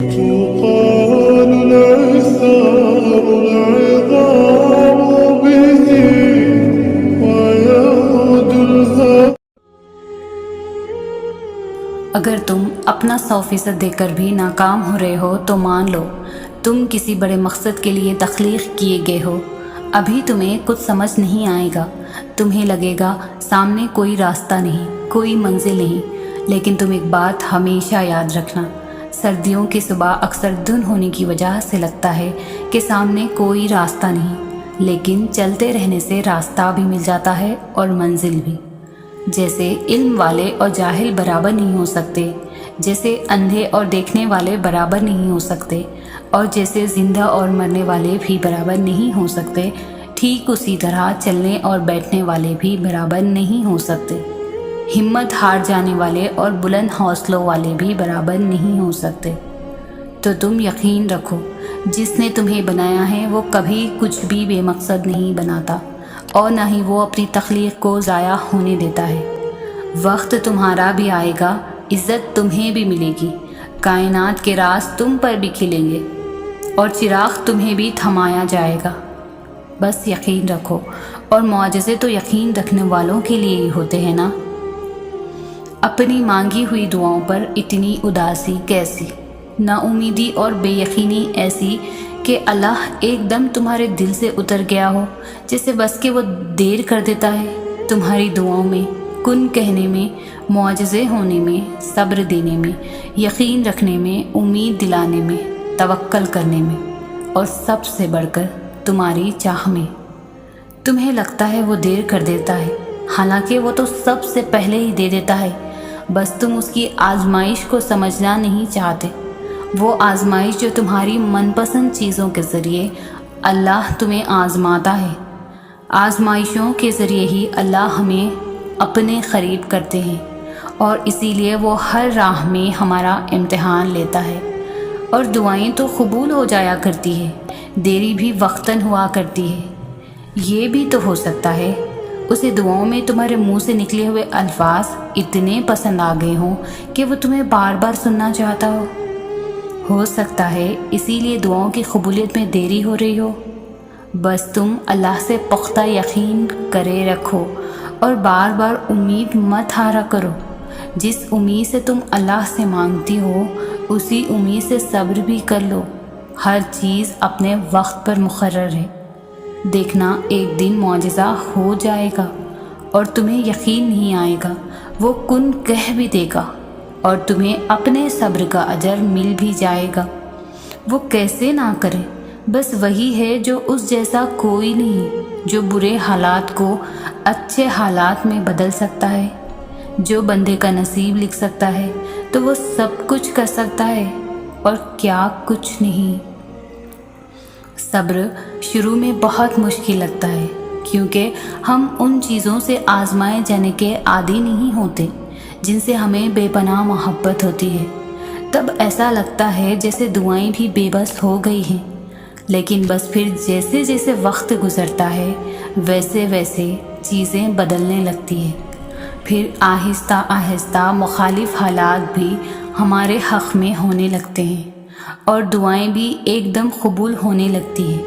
تقال العصام العظام به ويعود الخلق. اگر تم اپنا 100% دے کر بھی ناکام ہو رہے ہو تو مان لو تم کسی بڑے مقصد کے لیے تخلیق کیے گئے ہو. ابھی تمہیں کچھ سمجھ نہیں آئے گا، تمہیں لگے گا سامنے کوئی راستہ نہیں، کوئی منزل نہیں، لیکن تم ایک بات ہمیشہ یاد رکھنا، سردیوں کی صبح اکثر دھند ہونے کی وجہ سے لگتا ہے کہ سامنے کوئی راستہ نہیں، لیکن چلتے رہنے سے راستہ بھی مل جاتا ہے اور منزل بھی. جیسے علم والے اور جاہل برابر نہیں ہو سکتے، جیسے اندھے اور دیکھنے والے برابر نہیں ہو سکتے، اور جیسے زندہ اور مرنے والے بھی برابر نہیں ہو سکتے، ٹھیک اسی طرح چلنے اور بیٹھنے والے بھی برابر نہیں ہو سکتے. ہمت ہار جانے والے اور بلند حوصلوں والے بھی برابر نہیں ہو سکتے. تو تم یقین رکھو، جس نے تمہیں بنایا ہے وہ کبھی کچھ بھی بے مقصد نہیں بناتا، اور نہ ہی وہ اپنی تخلیق کو ضائع ہونے دیتا ہے. وقت تمہارا بھی آئے گا، عزت تمہیں بھی ملے گی، کائنات کے راز تم پر بھی کھلیں گے، اور چراغ تمہیں بھی تھمایا جائے گا. بس یقین رکھو، اور معجزے تو یقین رکھنے والوں کے لیے ہی ہوتے ہیں نا. اپنی مانگی ہوئی دعاؤں پر اتنی اداسی کیسی، نا امیدی اور بے یقینی ایسی کہ اللہ ایک دم تمہارے دل سے اتر گیا ہو، جیسے بس کہ وہ دیر کر دیتا ہے تمہاری دعاؤں میں، کن کہنے میں، معجزے ہونے میں، صبر دینے میں، یقین رکھنے میں، امید دلانے میں، توکل کرنے میں، اور سب سے بڑھ کر تمہاری چاہ میں. تمہیں لگتا ہے وہ دیر کر دیتا ہے، حالانکہ وہ تو سب سے پہلے ہی دے دیتا ہے، بس تم اس کی آزمائش کو سمجھنا نہیں چاہتے. وہ آزمائش جو تمہاری من پسند چیزوں کے ذریعے اللہ تمہیں آزماتا ہے. آزمائشوں کے ذریعے ہی اللہ ہمیں اپنے قریب کرتے ہیں، اور اسی لیے وہ ہر راہ میں ہمارا امتحان لیتا ہے. اور دعائیں تو قبول ہو جایا کرتی ہے، دیری بھی وقتاً ہوا کرتی ہے. یہ بھی تو ہو سکتا ہے اسے دعاؤں میں تمہارے منہ سے نکلے ہوئے الفاظ اتنے پسند آ گئے ہوں کہ وہ تمہیں بار بار سننا چاہتا ہو سکتا ہے اسی لیے دعاؤں کی قبولیت میں دیری ہو رہی ہو. بس تم اللہ سے پختہ یقین کرے رکھو، اور بار بار امید مت ہارا کرو. جس امید سے تم اللہ سے مانگتی ہو اسی امید سے صبر بھی کر لو. ہر چیز اپنے وقت پر مقرر ہے. دیکھنا ایک دن معجزہ ہو جائے گا اور تمہیں یقین نہیں آئے گا، وہ کن کہہ بھی دے گا اور تمہیں اپنے صبر کا اجر مل بھی جائے گا. وہ کیسے نہ کرے، بس وہی ہے جو اس جیسا کوئی نہیں، جو برے حالات کو اچھے حالات میں بدل سکتا ہے. جو بندے کا نصیب لکھ سکتا ہے تو وہ سب کچھ کر سکتا ہے، اور کیا کچھ نہیں. صبر شروع میں بہت مشکل لگتا ہے، کیونکہ ہم ان چیزوں سے آزمائے جانے کے عادی نہیں ہوتے جن سے ہمیں بے پناہ محبت ہوتی ہے. تب ایسا لگتا ہے جیسے دعائیں بھی بے بس ہو گئی ہیں. لیکن بس پھر جیسے جیسے وقت گزرتا ہے ویسے ویسے چیزیں بدلنے لگتی ہیں. پھر آہستہ آہستہ مخالف حالات بھی ہمارے حق میں ہونے لگتے ہیں، اور دعائیں بھی ایک دم قبول ہونے لگتی ہیں.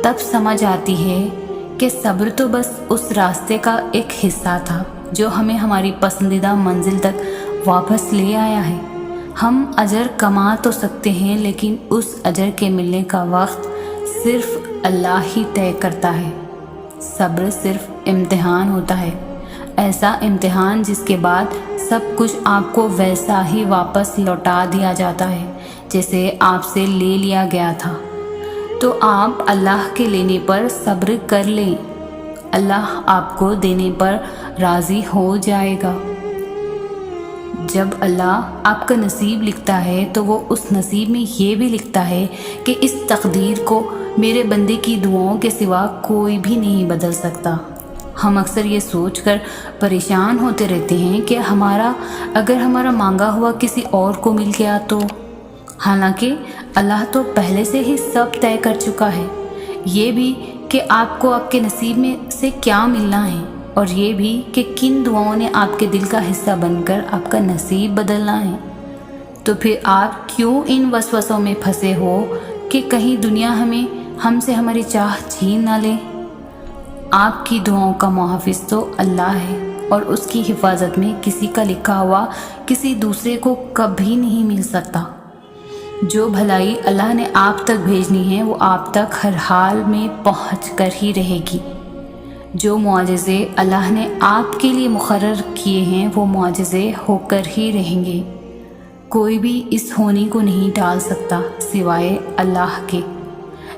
تب سمجھ آتی ہے کہ صبر تو بس اس راستے کا ایک حصہ تھا جو ہمیں ہماری پسندیدہ منزل تک واپس لے آیا ہے. ہم اجر کما تو سکتے ہیں، لیکن اس اجر کے ملنے کا وقت صرف اللہ ہی طے کرتا ہے. صبر صرف امتحان ہوتا ہے، ایسا امتحان جس کے بعد سب کچھ آپ کو ویسا ہی واپس لوٹا دیا جاتا ہے جیسے آپ سے لے لیا گیا تھا. تو آپ اللہ کے لینے پر صبر کر لیں، اللہ آپ کو دینے پر راضی ہو جائے گا. جب اللہ آپ کا نصیب لکھتا ہے تو وہ اس نصیب میں یہ بھی لکھتا ہے کہ اس تقدیر کو میرے بندے کی دعاؤں کے سوا کوئی بھی نہیں بدل سکتا. ہم اکثر یہ سوچ کر پریشان ہوتے رہتے ہیں کہ اگر ہمارا مانگا ہوا کسی اور کو مل گیا تو، حالانکہ اللہ تو پہلے سے ہی سب طے کر چکا ہے. یہ بھی کہ آپ کو آپ کے نصیب میں سے کیا ملنا ہے، اور یہ بھی کہ کن دعاؤں نے آپ کے دل کا حصہ بن کر آپ کا نصیب بدلنا ہے. تو پھر آپ کیوں ان وسوسوں میں پھنسے ہو کہ کہیں دنیا ہم سے ہماری چاہ چھین نہ لے؟ آپ کی دعاؤں کا محافظ تو اللہ ہے، اور اس کی حفاظت میں کسی کا لکھا ہوا کسی دوسرے کو کبھی نہیں مل سکتا۔ جو بھلائی اللہ نے آپ تک بھیجنی ہے وہ آپ تک ہر حال میں پہنچ کر ہی رہے گی۔ جو معجزے اللہ نے آپ کے لیے مقرر کیے ہیں وہ معجزے ہو کر ہی رہیں گے۔ کوئی بھی اس ہونے کو نہیں ٹال سکتا سوائے اللہ کے۔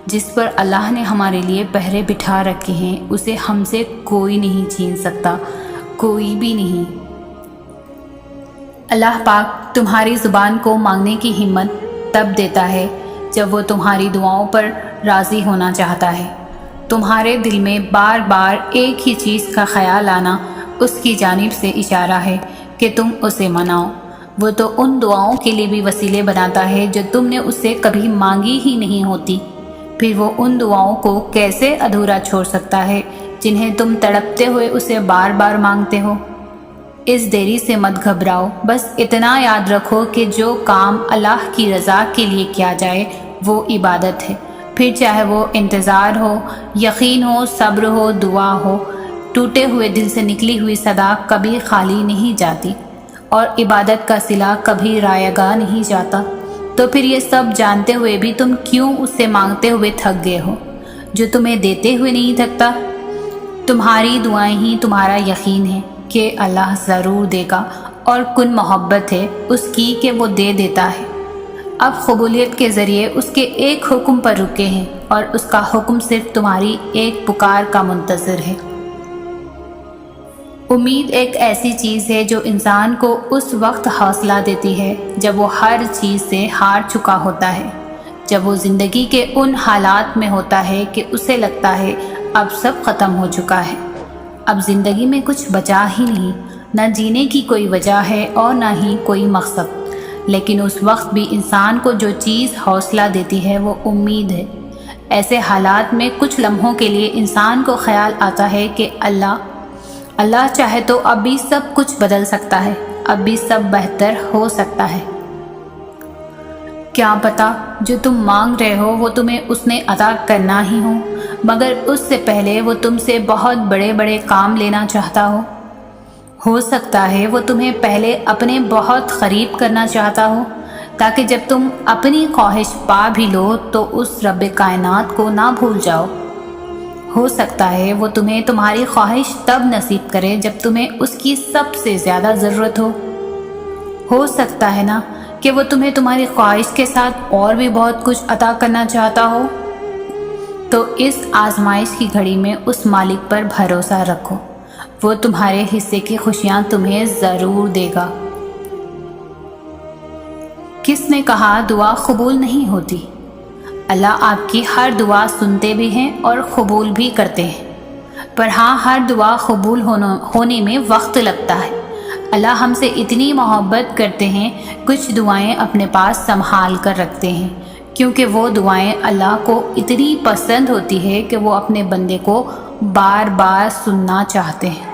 جس پر اللہ نے ہمارے لیے پہرے بٹھا رکھے ہیں اسے ہم سے کوئی نہیں چھین سکتا، کوئی بھی نہیں۔ اللہ پاک تمہاری زبان کو مانگنے کی ہمت تب دیتا ہے جب وہ تمہاری دعاؤں پر راضی ہونا چاہتا ہے۔ تمہارے دل میں بار بار ایک ہی چیز کا خیال آنا اس کی جانب سے اشارہ ہے کہ تم اسے مناؤ۔ وہ تو ان دعاؤں کے لیے بھی وسیلے بناتا ہے جو تم نے اس سے کبھی مانگی ہی نہیں ہوتی۔ پھر وہ ان دعاؤں کو کیسے ادھورا چھوڑ سکتا ہے جنہیں تم تڑپتے ہوئے اسے بار بار مانگتے ہو؟ اس دیری سے مت گھبراؤ، بس اتنا یاد رکھو کہ جو کام اللہ کی رضا کے لیے کیا جائے وہ عبادت ہے، پھر چاہے وہ انتظار ہو، یقین ہو، صبر ہو، دعا ہو۔ ٹوٹے ہوئے دل سے نکلی ہوئی صدا کبھی خالی نہیں جاتی، اور عبادت کا صلہ کبھی رائے گاہ نہیں جاتا۔ تو پھر یہ سب جانتے ہوئے بھی تم کیوں اس سے مانگتے ہوئے تھک گئے ہو جو تمہیں دیتے ہوئے نہیں تھکتا؟ تمہاری دعائیں ہی تمہارا یقین ہے کہ اللہ ضرور دے گا، اور کن محبت ہے اس کی کہ وہ دے دیتا ہے۔ اب قبولیت کے ذریعے اس کے ایک حکم پر رکے ہیں، اور اس کا حکم صرف تمہاری ایک پکار کا منتظر ہے۔ امید ایک ایسی چیز ہے جو انسان کو اس وقت حوصلہ دیتی ہے جب وہ ہر چیز سے ہار چکا ہوتا ہے، جب وہ زندگی کے ان حالات میں ہوتا ہے کہ اسے لگتا ہے اب سب ختم ہو چکا ہے، اب زندگی میں کچھ بچا ہی نہیں، نہ جینے کی کوئی وجہ ہے اور نہ ہی کوئی مقصد۔ لیکن اس وقت بھی انسان کو جو چیز حوصلہ دیتی ہے وہ امید ہے۔ ایسے حالات میں کچھ لمحوں کے لیے انسان کو خیال آتا ہے کہ اللہ چاہے تو اب بھی سب کچھ بدل سکتا ہے، اب بھی سب بہتر ہو سکتا ہے۔ کیا پتہ جو تم مانگ رہے ہو وہ تمہیں اس نے عطا کرنا ہی ہو، مگر اس سے پہلے وہ تم سے بہت بڑے بڑے کام لینا چاہتا ہو سکتا ہے وہ تمہیں پہلے اپنے بہت قریب کرنا چاہتا ہو، تاکہ جب تم اپنی خواہش پا بھی لو تو اس رب کائنات کو نہ بھول جاؤ۔ ہو سکتا ہے وہ تمہیں تمہاری خواہش تب نصیب کرے جب تمہیں اس کی سب سے زیادہ ضرورت ہو سکتا ہے نا کہ وہ تمہیں تمہاری خواہش کے ساتھ اور بھی بہت کچھ عطا کرنا چاہتا ہو۔ تو اس آزمائش کی گھڑی میں اس مالک پر بھروسہ رکھو، وہ تمہارے حصے کی خوشیاں تمہیں ضرور دے گا۔ کس نے کہا دعا قبول نہیں ہوتی؟ اللہ آپ کی ہر دعا سنتے بھی ہیں اور قبول بھی کرتے ہیں، پر ہاں ہر دعا قبول ہونے میں وقت لگتا ہے۔ اللہ ہم سے اتنی محبت کرتے ہیں، کچھ دعائیں اپنے پاس سنبھال کر رکھتے ہیں، کیونکہ وہ دعائیں اللہ کو اتنی پسند ہوتی ہے کہ وہ اپنے بندے کو بار بار سننا چاہتے ہیں۔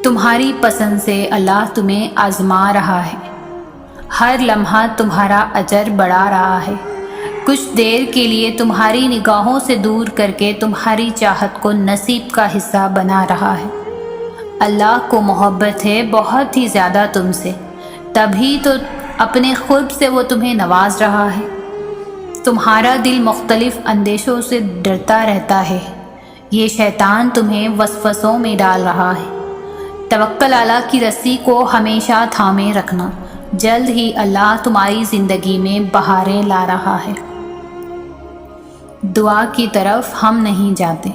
تمہاری پسند سے اللہ تمہیں آزما رہا ہے، ہر لمحہ تمہارا اجر بڑھا رہا ہے، کچھ دیر کے لیے تمہاری نگاہوں سے دور کر کے تمہاری چاہت کو نصیب کا حصہ بنا رہا ہے۔ اللہ کو محبت ہے بہت ہی زیادہ تم سے، تبھی تو اپنے قرب سے وہ تمہیں نواز رہا ہے۔ تمہارا دل مختلف اندیشوں سے ڈرتا رہتا ہے، یہ شیطان تمہیں وسوسوں میں ڈال رہا ہے۔ توکل اللہ کی رسی کو ہمیشہ تھامے رکھنا، جلد ہی اللہ تمہاری زندگی میں بہاریں لا رہا ہے۔ دعا کی طرف ہم نہیں جاتے،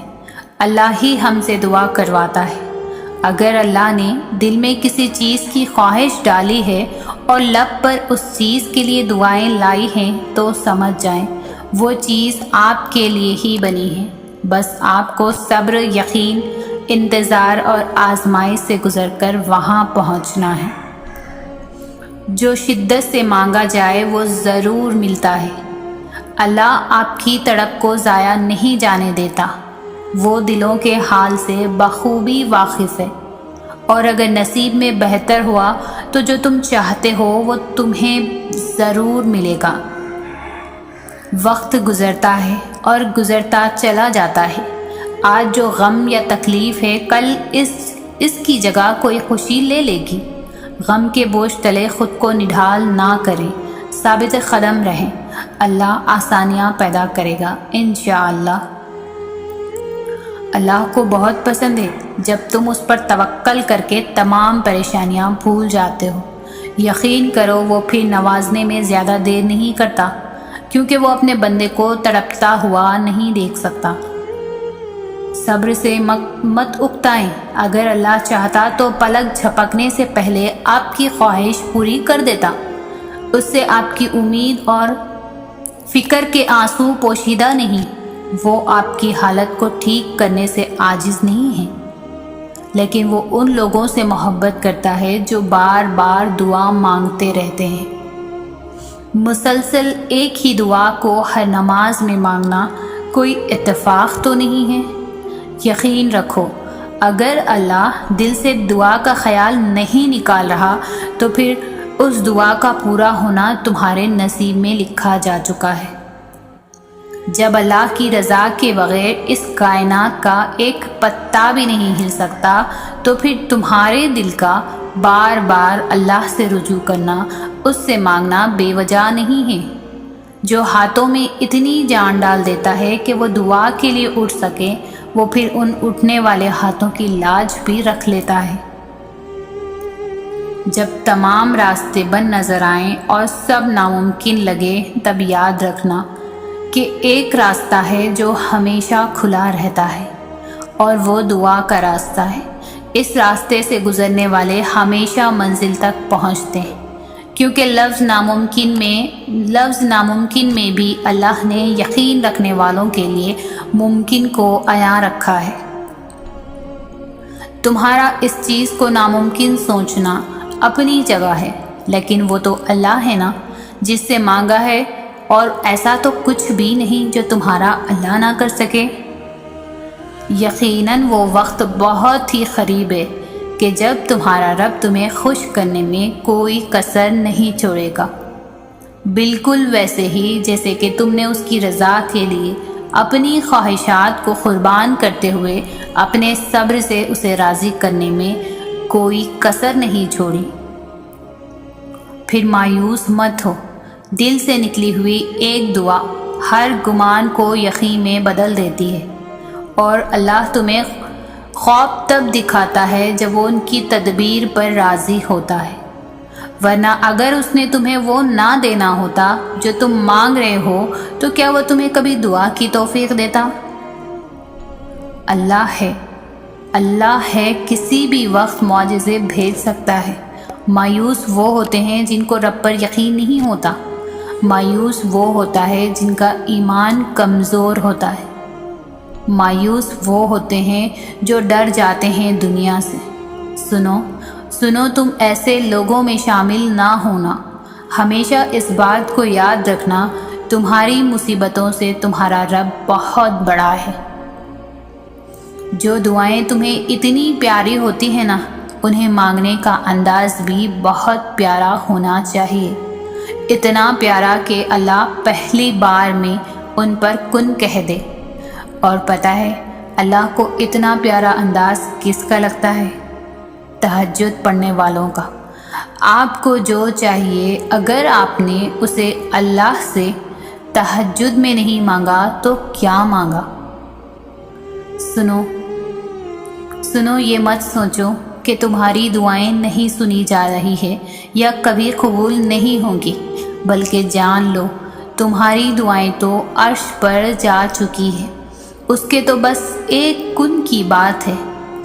اللہ ہی ہم سے دعا کرواتا ہے۔ اگر اللہ نے دل میں کسی چیز کی خواہش ڈالی ہے اور لب پر اس چیز کے لیے دعائیں لائی ہیں تو سمجھ جائیں وہ چیز آپ کے لیے ہی بنی ہے، بس آپ کو صبر، یقین، انتظار اور آزمائش سے گزر کر وہاں پہنچنا ہے۔ جو شدت سے مانگا جائے وہ ضرور ملتا ہے۔ اللہ آپ کی تڑپ کو ضائع نہیں جانے دیتا، وہ دلوں کے حال سے بخوبی واقف ہے، اور اگر نصیب میں بہتر ہوا تو جو تم چاہتے ہو وہ تمہیں ضرور ملے گا۔ وقت گزرتا ہے اور گزرتا چلا جاتا ہے۔ آج جو غم یا تکلیف ہے کل اس کی جگہ کوئی خوشی لے لے گی۔ غم کے بوجھ تلے خود کو نڈھال نہ کریں، ثابت قدم رہیں، اللہ آسانیاں پیدا کرے گا انشاءاللہ۔ اللہ کو بہت پسند ہے جب تم اس پر توکل کر کے تمام پریشانیاں بھول جاتے ہو۔ یقین کرو وہ پھر نوازنے میں زیادہ دیر نہیں کرتا، کیونکہ وہ اپنے بندے کو تڑپتا ہوا نہیں دیکھ سکتا۔ صبر سے مت اکتائیں، اگر اللہ چاہتا تو پلک جھپکنے سے پہلے آپ کی خواہش پوری کر دیتا۔ اس سے آپ کی امید اور فکر کے آنسو پوشیدہ نہیں۔ وہ آپ کی حالت کو ٹھیک کرنے سے عاجز نہیں ہے، لیکن وہ ان لوگوں سے محبت کرتا ہے جو بار بار دعا مانگتے رہتے ہیں۔ مسلسل ایک ہی دعا کو ہر نماز میں مانگنا کوئی اتفاق تو نہیں ہے۔ یقین رکھو اگر اللہ دل سے دعا کا خیال نہیں نکال رہا تو پھر اس دعا کا پورا ہونا تمہارے نصیب میں لکھا جا چکا ہے۔ جب اللہ کی رضا کے بغیر اس کائنات کا ایک پتا بھی نہیں ہل سکتا تو پھر تمہارے دل کا بار بار اللہ سے رجوع کرنا، اس سے مانگنا بے وجہ نہیں ہے۔ جو ہاتھوں میں اتنی جان ڈال دیتا ہے کہ وہ دعا کے لیے اٹھ سکے، وہ پھر ان اٹھنے والے ہاتھوں کی لاج بھی رکھ لیتا ہے۔ جب تمام راستے بند نظر آئیں اور سب ناممکن لگے، تب یاد رکھنا کہ ایک راستہ ہے جو ہمیشہ کھلا رہتا ہے، اور وہ دعا کا راستہ ہے۔ اس راستے سے گزرنے والے ہمیشہ منزل تک پہنچتے ہیں، کیونکہ لفظ ناممکن میں بھی اللہ نے یقین رکھنے والوں کے لیے ممکن کو عیاں رکھا ہے۔ تمہارا اس چیز کو ناممکن سوچنا اپنی جگہ ہے، لیکن وہ تو اللہ ہے نا جس سے مانگا ہے، اور ایسا تو کچھ بھی نہیں جو تمہارا اللہ نہ کر سکے۔ یقیناً وہ وقت بہت ہی قریب ہے کہ جب تمہارا رب تمہیں خوش کرنے میں کوئی کسر نہیں چھوڑے گا، بالکل ویسے ہی جیسے کہ تم نے اس کی رضا کے لیے اپنی خواہشات کو قربان کرتے ہوئے اپنے صبر سے اسے راضی کرنے میں کوئی کسر نہیں چھوڑی۔ پھر مایوس مت ہو، دل سے نکلی ہوئی ایک دعا ہر گمان کو یقین میں بدل دیتی ہے، اور اللہ تمہیں خواب تب دکھاتا ہے جب وہ ان کی تدبیر پر راضی ہوتا ہے، ورنہ اگر اس نے تمہیں وہ نہ دینا ہوتا جو تم مانگ رہے ہو تو کیا وہ تمہیں کبھی دعا کی توفیق دیتا؟ اللہ ہے کسی بھی وقت معجزے بھیج سکتا ہے۔ مایوس وہ ہوتے ہیں جن کو رب پر یقین نہیں ہوتا، مایوس وہ ہوتا ہے جن کا ایمان کمزور ہوتا ہے، مایوس وہ ہوتے ہیں جو ڈر جاتے ہیں دنیا سے۔ سنو تم ایسے لوگوں میں شامل نہ ہونا۔ ہمیشہ اس بات کو یاد رکھنا، تمہاری مصیبتوں سے تمہارا رب بہت بڑا ہے۔ جو دعائیں تمہیں اتنی پیاری ہوتی ہیں نا، انہیں مانگنے کا انداز بھی بہت پیارا ہونا چاہیے، اتنا پیارا کہ اللہ پہلی بار میں ان پر کن کہہ دے۔ اور پتہ ہے اللہ کو اتنا پیارا انداز کس کا لگتا ہے؟ تہجد پڑھنے والوں کا۔ آپ کو جو چاہیے اگر آپ نے اسے اللہ سے تہجد میں نہیں مانگا تو کیا مانگا؟ سنو یہ مت سوچو کہ تمہاری دعائیں نہیں سنی جا رہی ہے یا کبھی قبول نہیں ہوں گی، بلکہ جان لو تمہاری دعائیں تو عرش پر جا چکی ہیں۔ اس کے تو بس ایک کن کی بات ہے،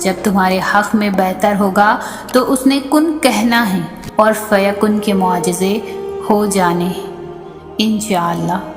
جب تمہارے حق میں بہتر ہوگا تو اس نے کن کہنا ہے اور فیکن کے معجزے ہو جانے ہیں انشاءاللہ۔